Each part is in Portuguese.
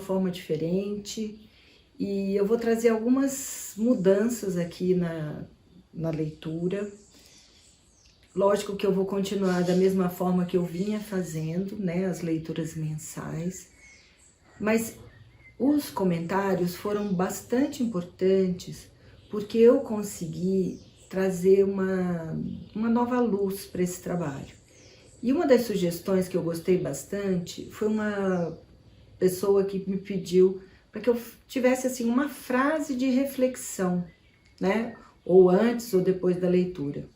forma diferente e eu vou trazer algumas mudanças aqui na leitura. Lógico que eu vou continuar da mesma forma que eu vinha fazendo, né, as leituras mensais, mas os comentários foram bastante importantes porque eu consegui trazer uma nova luz para esse trabalho. E uma das sugestões que eu gostei bastante foi uma pessoa que me pediu para que eu tivesse assim uma frase de reflexão, né? Ou antes ou depois da leitura.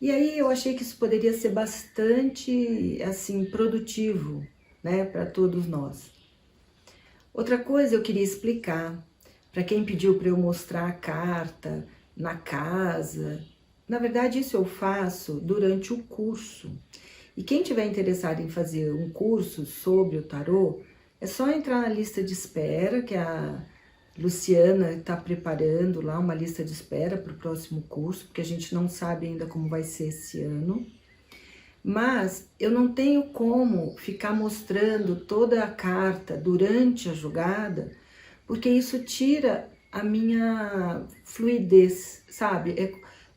E aí eu achei que isso poderia ser bastante assim produtivo, né, para todos nós. Outra coisa eu queria explicar para quem pediu para eu mostrar a carta na casa. Na verdade, isso eu faço durante o curso. E quem tiver interessado em fazer um curso sobre o tarô, é só entrar na lista de espera, que a Luciana está preparando lá uma lista de espera para o próximo curso, porque a gente não sabe ainda como vai ser esse ano. Mas eu não tenho como ficar mostrando toda a carta durante a jogada, porque isso tira a minha fluidez, sabe?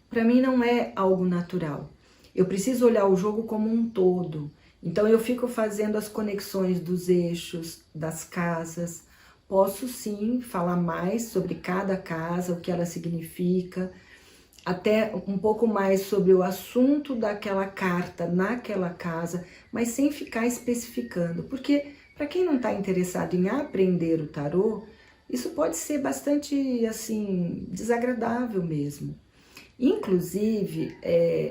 Para mim não é algo natural. Eu preciso olhar o jogo como um todo. Então eu fico fazendo as conexões dos eixos, das casas. Posso sim falar mais sobre cada casa, o que ela significa, até um pouco mais sobre o assunto daquela carta naquela casa, mas sem ficar especificando. Porque para quem não está interessado em aprender o tarô, isso pode ser bastante assim desagradável mesmo. Inclusive,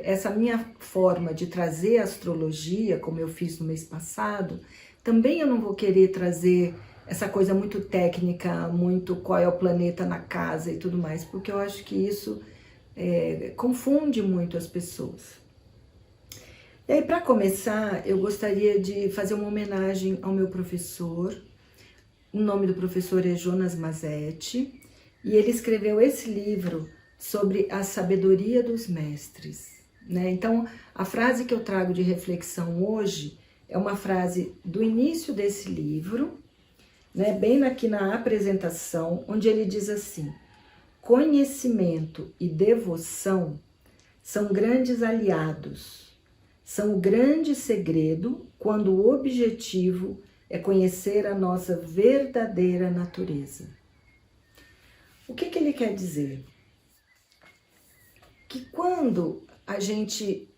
essa minha forma de trazer a astrologia, como eu fiz no mês passado, também eu não vou querer trazer essa coisa muito técnica, muito qual é o planeta na casa e tudo mais, porque eu acho que isso confunde muito as pessoas. E aí, para começar, eu gostaria de fazer uma homenagem ao meu professor. O nome do professor é Jonas Mazetti, e ele escreveu esse livro sobre a sabedoria dos mestres, né? Então, a frase que eu trago de reflexão hoje é uma frase do início desse livro, né? Bem aqui na apresentação, onde ele diz assim: conhecimento e devoção são grandes aliados, são o grande segredo quando o objetivo é conhecer a nossa verdadeira natureza. O que ele quer dizer? Que quando a gente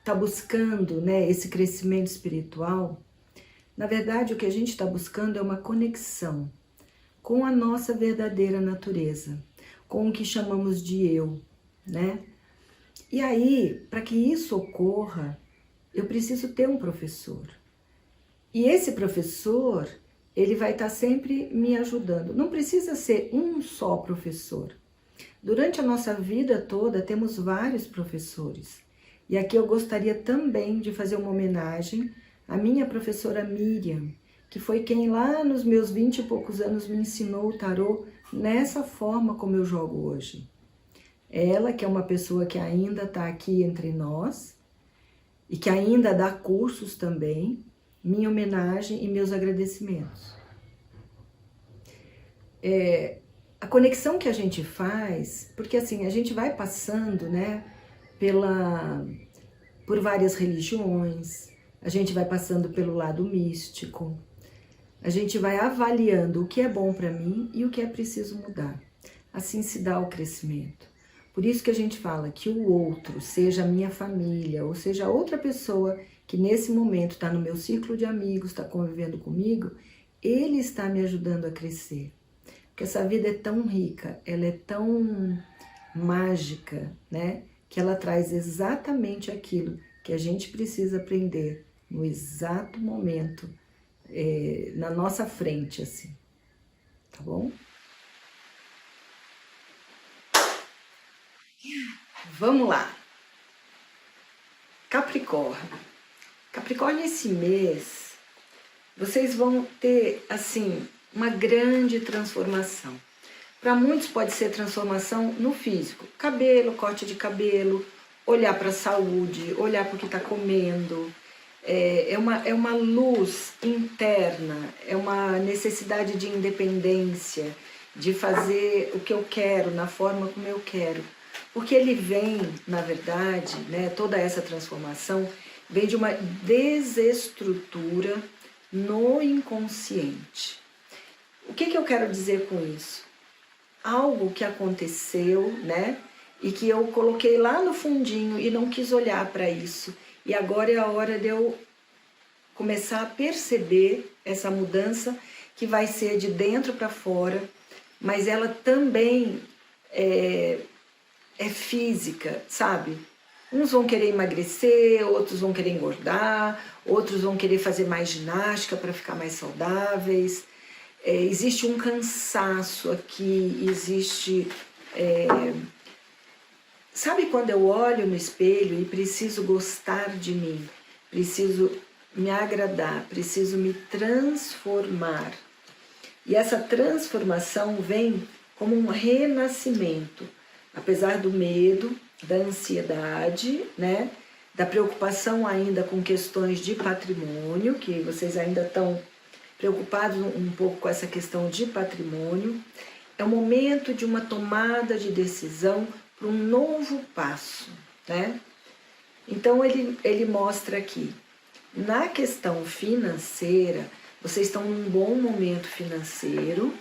está buscando, né, esse crescimento espiritual, na verdade o que a gente está buscando é uma conexão com a nossa verdadeira natureza, com o que chamamos de eu, né? E aí, para que isso ocorra, eu preciso ter um professor. E esse professor, ele vai estar sempre me ajudando. Não precisa ser um só professor. Durante a nossa vida toda, temos vários professores. E aqui eu gostaria também de fazer uma homenagem à minha professora Miriam, que foi quem lá nos meus 20 e poucos anos me ensinou o tarô nessa forma como eu jogo hoje. Ela, que é uma pessoa que ainda está aqui entre nós e que ainda dá cursos também, minha homenagem e meus agradecimentos. A conexão que a gente faz, porque assim, a gente vai passando, né, por várias religiões, a gente vai passando pelo lado místico, a gente vai avaliando o que é bom para mim e o que é preciso mudar. Assim se dá o crescimento. Por isso que a gente fala que o outro, seja a minha família, ou seja outra pessoa que nesse momento está no meu ciclo de amigos, está convivendo comigo, ele está me ajudando a crescer. Porque essa vida é tão rica, ela é tão mágica, né? Que ela traz exatamente aquilo que a gente precisa aprender no exato momento, na nossa frente, assim. Tá bom? Vamos lá. Capricórnio. Capricórnio, esse mês, vocês vão ter, assim, uma grande transformação. Para muitos pode ser transformação no físico. Cabelo, corte de cabelo, olhar para a saúde, olhar para o que está comendo. é uma luz interna, é uma necessidade de independência, de fazer o que eu quero, na forma como eu quero. Porque ele vem, na verdade, né, toda essa transformação vem de uma desestrutura no inconsciente. O que eu quero dizer com isso? Algo que aconteceu, né, e que eu coloquei lá no fundinho e não quis olhar para isso. E agora é a hora de eu começar a perceber essa mudança que vai ser de dentro para fora, mas ela também é física, sabe? Uns vão querer emagrecer, outros vão querer engordar, outros vão querer fazer mais ginástica para ficar mais saudáveis. Existe um cansaço aqui, existe... Sabe quando eu olho no espelho e preciso gostar de mim, preciso me agradar, preciso me transformar. E essa transformação vem como um renascimento, apesar do medo, da ansiedade, né? Da preocupação ainda com questões de patrimônio, que vocês ainda estão preocupados um pouco com essa questão de patrimônio. É o momento de uma tomada de decisão para um novo passo, né? Então ele mostra aqui, na questão financeira, vocês estão num bom momento financeiro,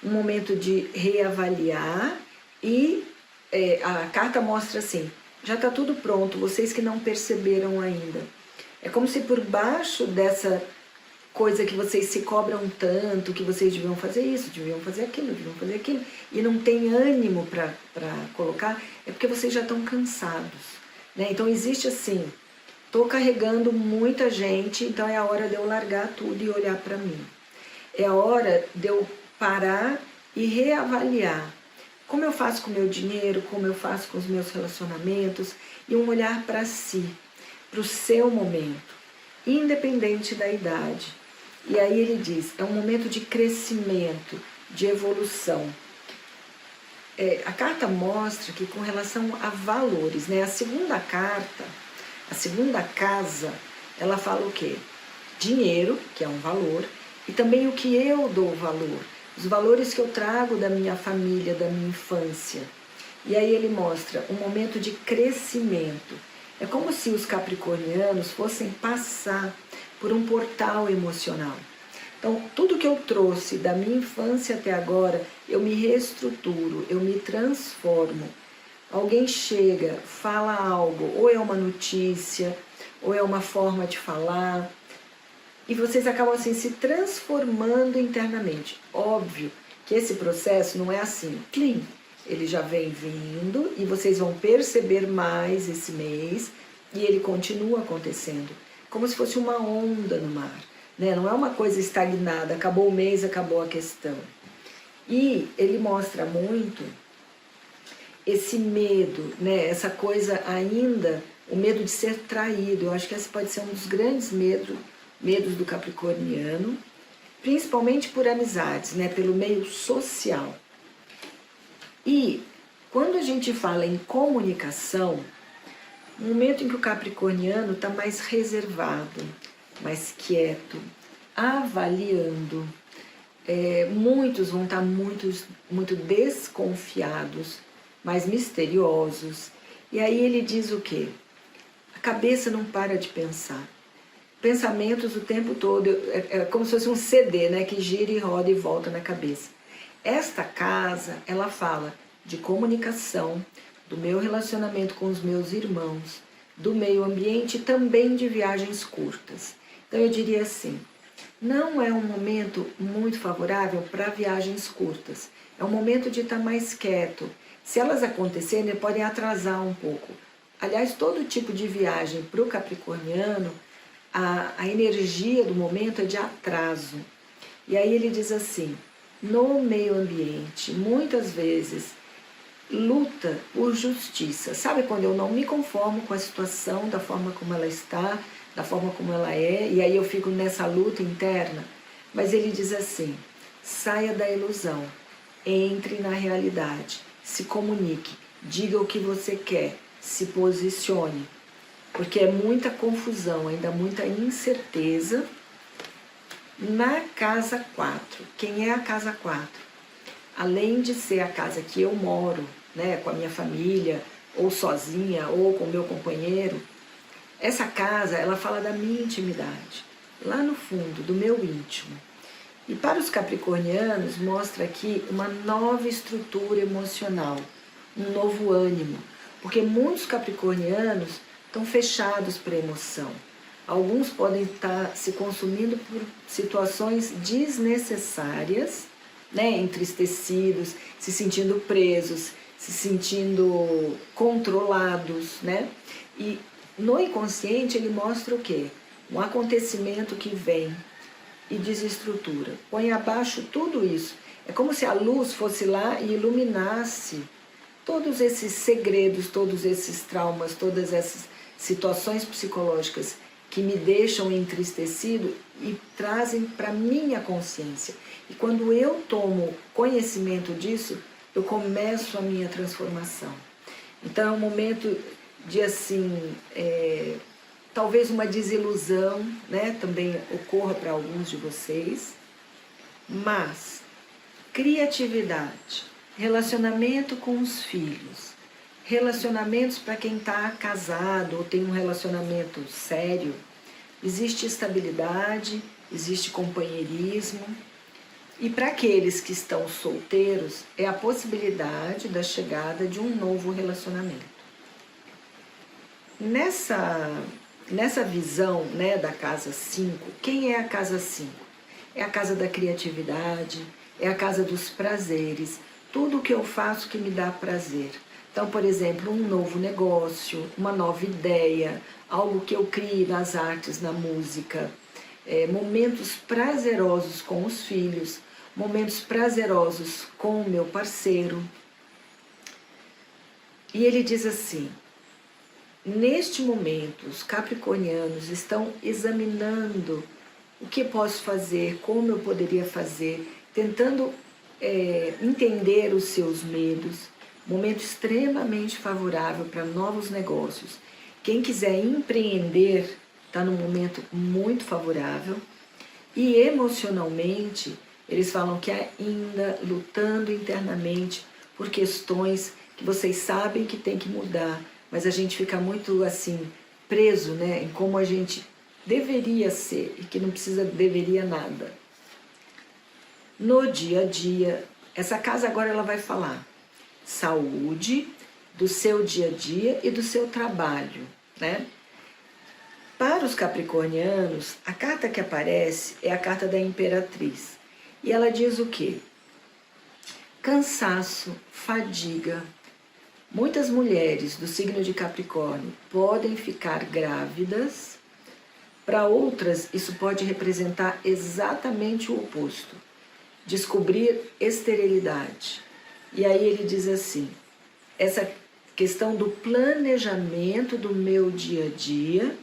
um momento de reavaliar e a carta mostra assim, já está tudo pronto, vocês que não perceberam ainda. É como se por baixo dessa coisa que vocês se cobram tanto, que vocês deviam fazer isso, deviam fazer aquilo, e não tem ânimo para colocar, é porque vocês já estão cansados, né? Então existe assim, estou carregando muita gente, então é a hora de eu largar tudo e olhar para mim. É a hora de eu parar e reavaliar como eu faço com o meu dinheiro, como eu faço com os meus relacionamentos, e um olhar para si, para o seu momento, independente da idade. E aí ele diz, é um momento de crescimento, de evolução. A carta mostra que com relação a valores, né? A segunda carta, a segunda casa, ela fala o quê? Dinheiro, que é um valor, e também o que eu dou valor. Os valores que eu trago da minha família, da minha infância. E aí ele mostra um momento de crescimento. É como se os capricornianos fossem passar por um portal emocional. Então, tudo que eu trouxe da minha infância até agora, eu me reestruturo, eu me transformo. Alguém chega, fala algo, ou é uma notícia, ou é uma forma de falar, e vocês acabam assim se transformando internamente. Óbvio que esse processo não é assim, clean. Ele já vem vindo e vocês vão perceber mais esse mês e ele continua acontecendo, como se fosse uma onda no mar, né? Não é uma coisa estagnada, acabou o mês, acabou a questão. E ele mostra muito esse medo, né? Essa coisa ainda, o medo de ser traído. Eu acho que esse pode ser um dos grandes medos do capricorniano, principalmente por amizades, né? Pelo meio social. E quando a gente fala em comunicação, no momento em que o capricorniano está mais reservado, mais quieto, avaliando, muitos vão estar muito desconfiados, mais misteriosos. E aí ele diz o quê? A cabeça não para de pensar. Pensamentos o tempo todo, é como se fosse um CD, né, que gira e roda e volta na cabeça. Esta casa, ela fala de comunicação, do meu relacionamento com os meus irmãos, do meio ambiente e também de viagens curtas. Então eu diria assim, não é um momento muito favorável para viagens curtas. É um momento de estar mais quieto. Se elas acontecerem, podem atrasar um pouco. Aliás, todo tipo de viagem para o capricorniano, a energia do momento é de atraso. E aí ele diz assim, no meio ambiente, muitas vezes, luta por justiça. Sabe quando eu não me conformo com a situação, da forma como ela está, da forma como ela é, e aí eu fico nessa luta interna? Mas ele diz assim, saia da ilusão, entre na realidade, se comunique, diga o que você quer, se posicione. porque é muita confusão, ainda muita incerteza na casa 4. Quem é a casa 4? Além de ser a casa que eu moro, né, com a minha família, ou sozinha, ou com o meu companheiro, essa casa, ela fala da minha intimidade, lá no fundo, do meu íntimo. E para os capricornianos, mostra aqui uma nova estrutura emocional, um novo ânimo, porque muitos capricornianos estão fechados para a emoção. Alguns podem estar se consumindo por situações desnecessárias, né, entristecidos, se sentindo presos, se sentindo controlados, né? E no inconsciente ele mostra o quê? Um acontecimento que vem e desestrutura. Põe abaixo tudo isso. É como se a luz fosse lá e iluminasse todos esses segredos, todos esses traumas, todas essas situações psicológicas que me deixam entristecido e trazem para minha consciência. E quando eu tomo conhecimento disso, eu começo a minha transformação. Então é um momento de assim, talvez uma desilusão, né, também ocorra para alguns de vocês, mas criatividade, relacionamento com os filhos, relacionamentos para quem está casado ou tem um relacionamento sério, existe estabilidade, existe companheirismo. E para aqueles que estão solteiros, é a possibilidade da chegada de um novo relacionamento. Nessa visão, né, da casa 5, quem é a casa 5? É a casa da criatividade, é a casa dos prazeres, tudo que eu faço que me dá prazer. Então, por exemplo, um novo negócio, uma nova ideia, algo que eu crie nas artes, na música, momentos prazerosos com os filhos, momentos prazerosos com o meu parceiro. E ele diz assim, neste momento, os capricornianos estão examinando o que posso fazer, como eu poderia fazer, tentando entender os seus medos. Momento extremamente favorável para novos negócios. Quem quiser empreender está num momento muito favorável. E emocionalmente, eles falam que ainda lutando internamente por questões que vocês sabem que tem que mudar, mas a gente fica muito assim, preso, né, em como a gente deveria ser e que não deveria nada. No dia a dia, essa casa agora ela vai falar saúde, do seu dia a dia e do seu trabalho, né? Para os capricornianos, a carta que aparece é a carta da Imperatriz. E ela diz o quê? Cansaço, fadiga. Muitas mulheres do signo de Capricórnio podem ficar grávidas. Para outras, isso pode representar exatamente o oposto. Descobrir esterilidade. E aí ele diz assim, essa questão do planejamento do meu dia a dia,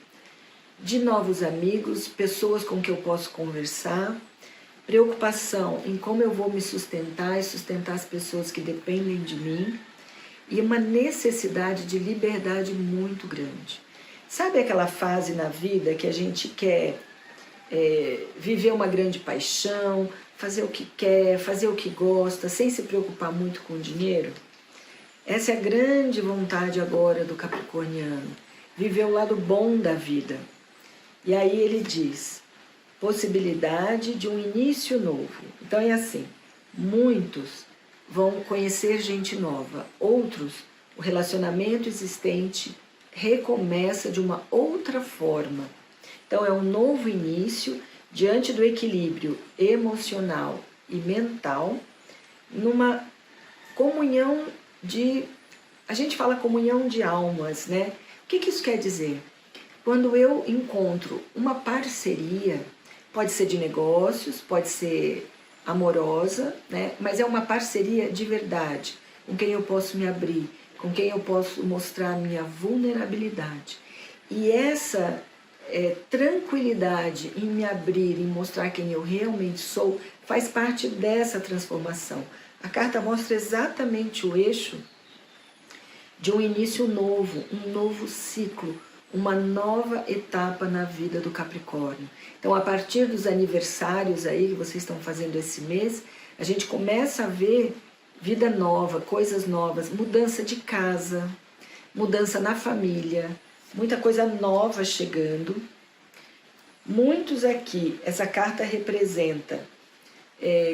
de novos amigos, pessoas com que eu posso conversar, preocupação em como eu vou me sustentar e sustentar as pessoas que dependem de mim, e uma necessidade de liberdade muito grande. Sabe aquela fase na vida que a gente quer viver uma grande paixão, fazer o que quer, fazer o que gosta, sem se preocupar muito com o dinheiro? Essa é a grande vontade agora do capricorniano, viver o lado bom da vida. E aí ele diz, possibilidade de um início novo. Então é assim, muitos vão conhecer gente nova, outros, o relacionamento existente recomeça de uma outra forma. Então é um novo início diante do equilíbrio emocional e mental, numa comunhão a gente fala comunhão de almas, né? O que isso quer dizer? Quando eu encontro uma parceria, pode ser de negócios, pode ser amorosa, né? Mas é uma parceria de verdade, com quem eu posso me abrir, com quem eu posso mostrar a minha vulnerabilidade. E essa tranquilidade em me abrir, em mostrar quem eu realmente sou, faz parte dessa transformação. A carta mostra exatamente o eixo de um início novo, um novo ciclo, uma nova etapa na vida do Capricórnio. Então, a partir dos aniversários aí que vocês estão fazendo esse mês, a gente começa a ver vida nova, coisas novas, mudança de casa, mudança na família, muita coisa nova chegando. Muitos aqui, essa carta representa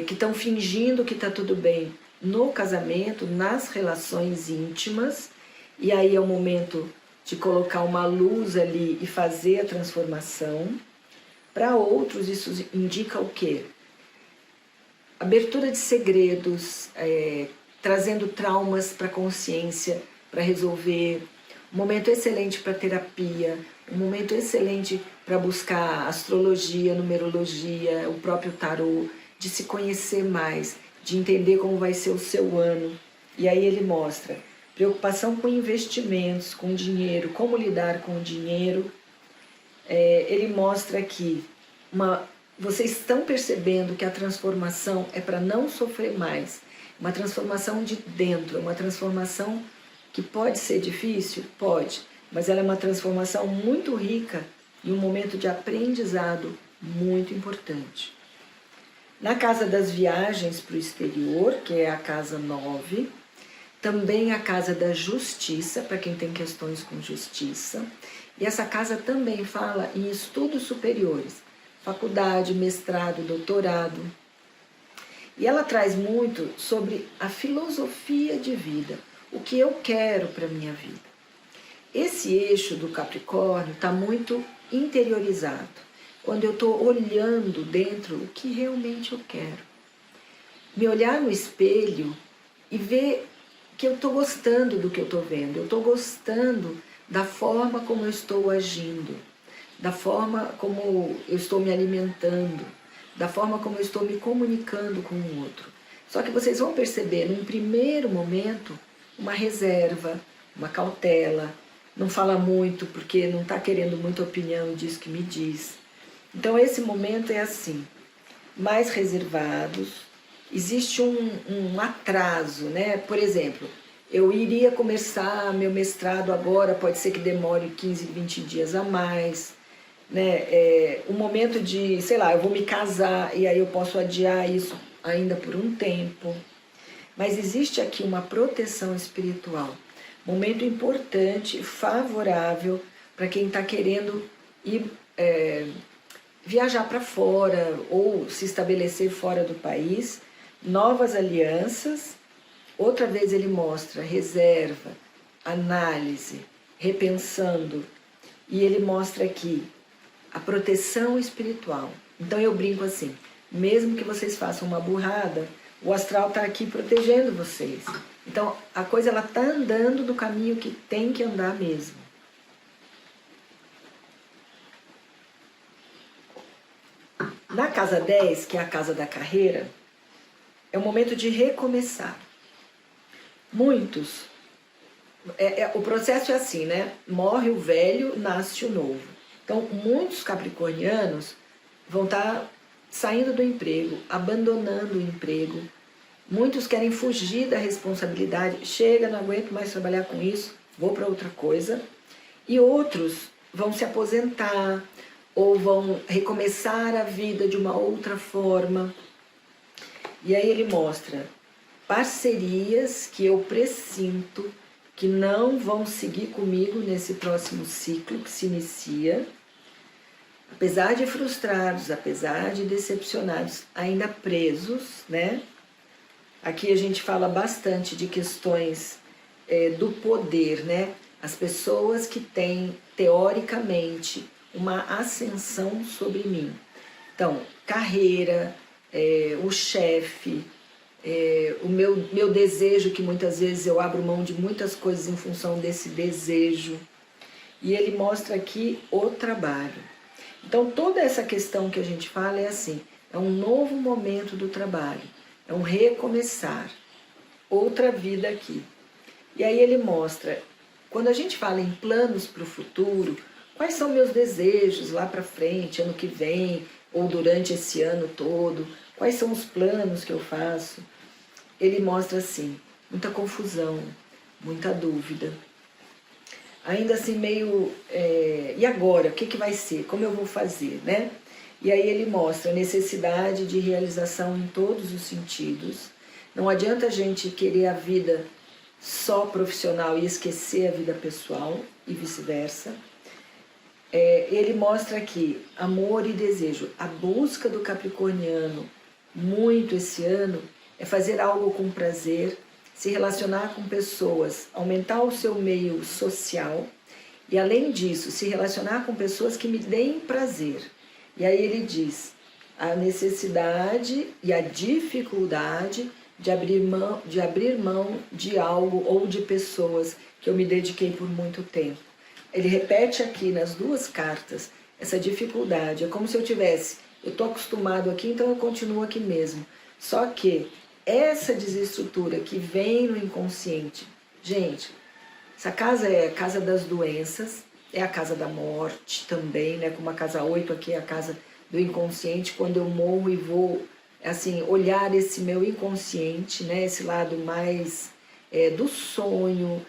que estão fingindo que está tudo bem no casamento, nas relações íntimas, e aí é o momento de colocar uma luz ali e fazer a transformação. Para outros isso indica o quê? Abertura de segredos, trazendo traumas para a consciência, para resolver. Um momento excelente para terapia, um momento excelente para buscar astrologia, numerologia, o próprio tarô, de se conhecer mais, de entender como vai ser o seu ano. E aí ele mostra preocupação com investimentos, com dinheiro, como lidar com o dinheiro. Ele mostra aqui, vocês estão percebendo que a transformação é para não sofrer mais, uma transformação de dentro, uma transformação que pode ser difícil? Pode, mas ela é uma transformação muito rica e um momento de aprendizado muito importante. Na casa das viagens para o exterior, que é a casa 9, também a casa da justiça, para quem tem questões com justiça, e essa casa também fala em estudos superiores, faculdade, mestrado, doutorado, e ela traz muito sobre a filosofia de vida, o que eu quero para a minha vida. Esse eixo do Capricórnio está muito interiorizado, quando eu estou olhando dentro o que realmente eu quero. Me olhar no espelho e ver que eu estou gostando do que eu estou vendo, eu estou gostando da forma como eu estou agindo, da forma como eu estou me alimentando, da forma como eu estou me comunicando com o outro. Só que vocês vão perceber, num primeiro momento, uma reserva, uma cautela, não fala muito porque não está querendo muita opinião disso que me diz. Então esse momento é assim, mais reservados, existe um atraso, né? Por exemplo, eu iria começar meu mestrado agora, pode ser que demore 15, 20 dias a mais, né? O momento de, sei lá, eu vou me casar e aí eu posso adiar isso ainda por um tempo. Mas existe aqui uma proteção espiritual, momento importante, favorável para quem está querendo ir viajar para fora ou se estabelecer fora do país, novas alianças. Outra vez ele mostra reserva, análise, repensando, e ele mostra aqui a proteção espiritual. Então eu brinco assim, mesmo que vocês façam uma burrada, o astral está aqui protegendo vocês. Então a coisa ela está andando no caminho que tem que andar mesmo. Na casa 10, que é a casa da carreira, é o momento de recomeçar. Muitos, o processo é assim, né? Morre o velho, nasce o novo. Então, muitos capricornianos vão estar saindo do emprego, abandonando o emprego. Muitos querem fugir da responsabilidade. Chega, não aguento mais trabalhar com isso, vou para outra coisa. E outros vão se aposentar ou vão recomeçar a vida de uma outra forma. E aí ele mostra parcerias que eu pressinto que não vão seguir comigo nesse próximo ciclo que se inicia. Apesar de frustrados, apesar de decepcionados, ainda presos, né? Aqui a gente fala bastante de questões do poder, né? As pessoas que têm, teoricamente, uma ascensão sobre mim. Então, carreira, o chefe, o meu desejo, que muitas vezes eu abro mão de muitas coisas em função desse desejo. E ele mostra aqui o trabalho. Então, toda essa questão que a gente fala é assim, é um novo momento do trabalho, é um recomeçar, outra vida aqui. E aí ele mostra, quando a gente fala em planos para o futuro, quais são meus desejos lá para frente, ano que vem, ou durante esse ano todo, quais são os planos que eu faço? Ele mostra assim, muita confusão, muita dúvida. ainda assim meio, e agora? O que vai ser? Como eu vou fazer, né? E aí ele mostra a necessidade de realização em todos os sentidos. Não adianta a gente querer a vida só profissional e esquecer a vida pessoal e vice-versa. Ele mostra aqui amor e desejo. A busca do capricorniano muito esse ano é fazer algo com prazer, se relacionar com pessoas, aumentar o seu meio social e, além disso, se relacionar com pessoas que me deem prazer. E aí ele diz a necessidade e a dificuldade de abrir mão de algo ou de pessoas que eu me dediquei por muito tempo. Ele repete aqui nas duas cartas essa dificuldade. É como se eu estou acostumado aqui, então eu continuo aqui mesmo. Só que essa desestrutura que vem no inconsciente, gente, essa casa é a casa das doenças, é a casa da morte também, né? Como a casa 8 aqui é a casa do inconsciente, quando eu morro e vou, assim, olhar esse meu inconsciente, né? Esse lado mais do sonho,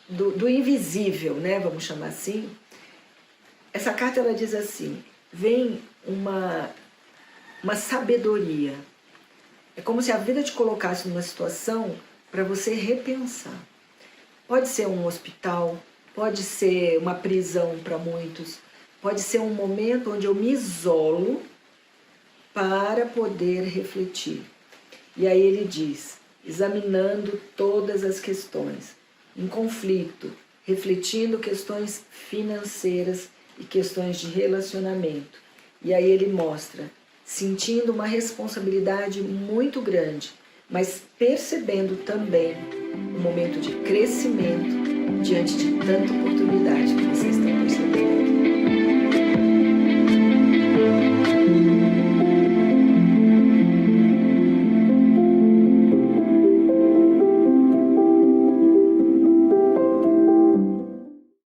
do invisível, né? Vamos chamar assim. Essa carta, ela diz assim, vem uma sabedoria. É como se a vida te colocasse numa situação para você repensar. Pode ser um hospital, pode ser uma prisão para muitos, pode ser um momento onde eu me isolo para poder refletir. E aí ele diz, examinando todas as questões, em conflito, refletindo questões financeiras e questões de relacionamento. E aí ele mostra, sentindo uma responsabilidade muito grande, mas percebendo também um momento de crescimento diante de tanta oportunidade que vocês estão percebendo.